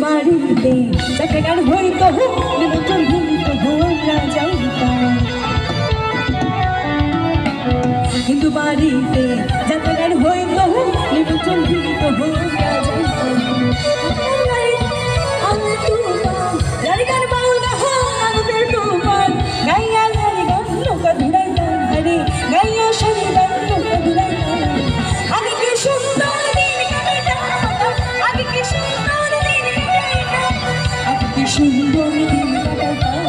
বাড়িতে যাত্রাগান হইত নিমন্ত্রণ ভূমিত আমরা যাইতাম হিন্দু বাড়িতে যাত্রাগান হইত নিমন্ত্রণ ভূমিত আমরা যাইতাম লারি গান বাউল গান আমাদের তোমার গাইয়া লারি গান নৌকা ধুড়াইতাম হারে গাইয়া সারি গান নৌকা ধুড়াইতাম আগে কি সুন্দর দিন কাটাইতাম আগে কি সুন্দর দিন কাটাইতাম আগে কি সুন্দর দিন কাটাইতাম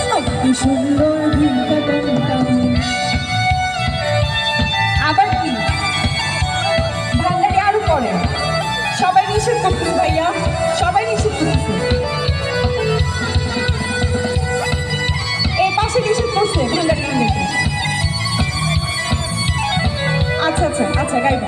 আগে কি সুন্দর দিন কাটাইতাম আবার কি ভান্ডারি আরো পরে সবাই নিষেধ করতেছে ভাইয়া সবাই নিষেধ করতেছে এই পাশে নিষেধ করছে ভান্ডারি আচ্ছা আচ্ছা আচ্ছা গাইব